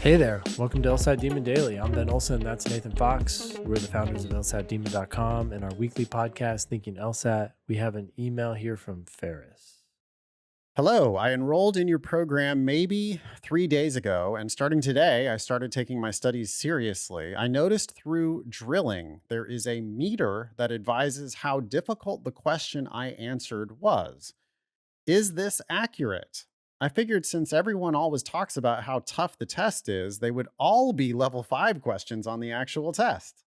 Hey there, welcome to LSAT Demon Daily. I'm Ben Olson, that's Nathan Fox. We're the founders of LSATDemon.com and our weekly podcast, Thinking LSAT. We have an email here from Ferris. Hello, I enrolled in your program maybe 3 days ago, and starting today, I started taking my studies seriously. I noticed through drilling there is a meter that advises how difficult the question I answered was. Is this accurate? I figured since everyone always talks about how tough the test is, they would all be level 5 questions on the actual test.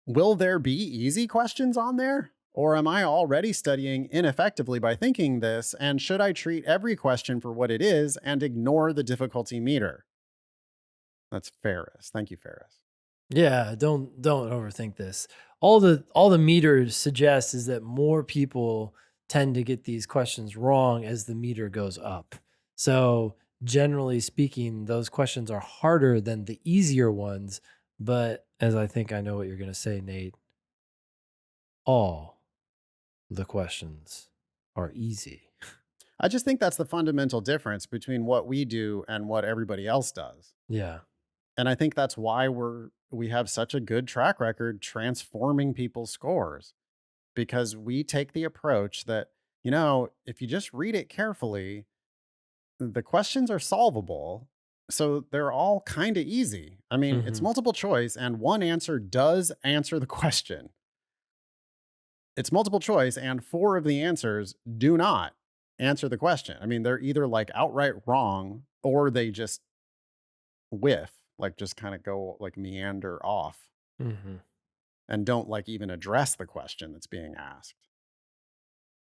Will there be easy questions on there? Or am I already studying ineffectively by thinking this? And should I treat every question for what it is and ignore the difficulty meter? That's Ferris. Thank you, Ferris. Yeah, don't overthink this. All the meter suggests is that more people tend to get these questions wrong as the meter goes up. So generally speaking, those questions are harder than the easier ones. But as I think I know what you're going to say, Nate, all the questions are easy. I just think that's the fundamental difference between what we do and what everybody else does. Yeah. And I think that's why we have such a good track record transforming people's scores, because we take the approach that, if you just read it carefully, the questions are solvable. So they're all kind of easy. I mean, it's Hmm. multiple choice and one answer does answer the question. It's multiple choice and 4 of the answers do not answer the question. I mean, they're either like outright wrong or they just whiff, like just kind of go like meander off Hmm. and don't like even address the question that's being asked.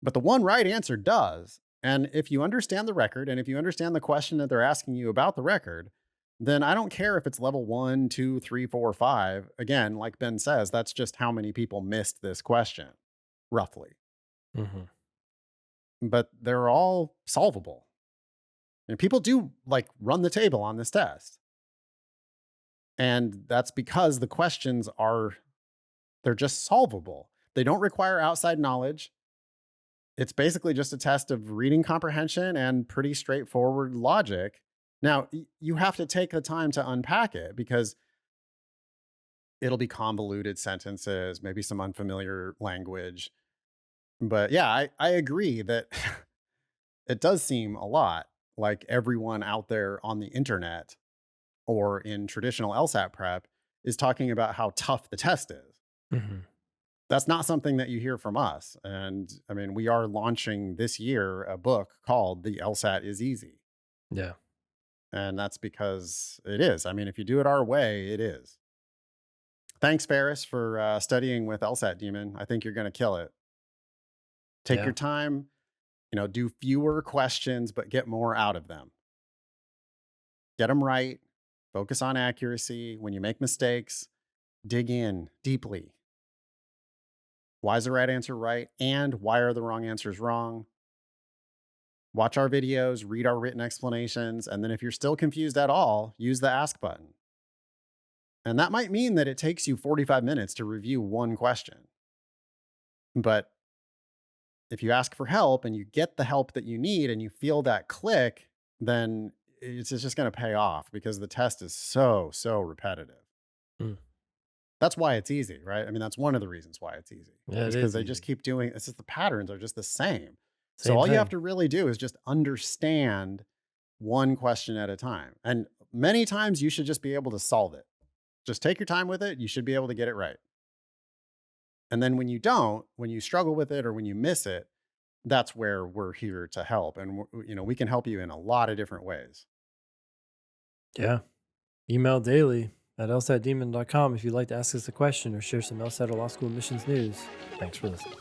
But the one right answer does. And if you understand the record and if you understand the question that they're asking you about the record, then I don't care if it's level 1, 2, 3, 4, 5. Again, like Ben says, that's just how many people missed this question, roughly. Hmm. But they're all solvable. And people do like run the table on this test. And that's because the questions they're just solvable. They don't require outside knowledge. It's basically just a test of reading comprehension and pretty straightforward logic. Now, you have to take the time to unpack it because it'll be convoluted sentences, maybe some unfamiliar language. But yeah, I agree that it does seem a lot like everyone out there on the internet or in traditional LSAT prep is talking about how tough the test is. Hmm. That's not something that you hear from us. And I mean, we are launching this year a book called The LSAT is Easy. Yeah. And that's because it is. I mean, if you do it our way, it is. Thanks, Ferris, for studying with LSAT Demon. I think you're going to kill it. Take Yeah. your time, do fewer questions, but get more out of them. Get them right. Focus on accuracy. When you make mistakes, dig in deeply. Why is the right answer right? And why are the wrong answers wrong? Watch our videos, read our written explanations, and then if you're still confused at all, use the ask button. And that might mean that it takes you 45 minutes to review one question. But if you ask for help and you get the help that you need and you feel that click, then it's just going to pay off because the test is so repetitive. Mm. That's why it's easy, right? I mean, that's one of the reasons why it's easy. Yeah, Is it because is they just easy. keep doing it's just the patterns are just the same. So Same all you have thing. to really do is just understand one question at a time. And many times you should just be able to solve it. Just take your time with it. You should be able to get it right. And then when you don't, when you struggle with it or when you miss it, that's where we're here to help. And we can help you in a lot of different ways. Yeah. Email daily at lsatdemon.com if you'd like to ask us a question or share some LSAT or law school admissions news. Thanks for listening.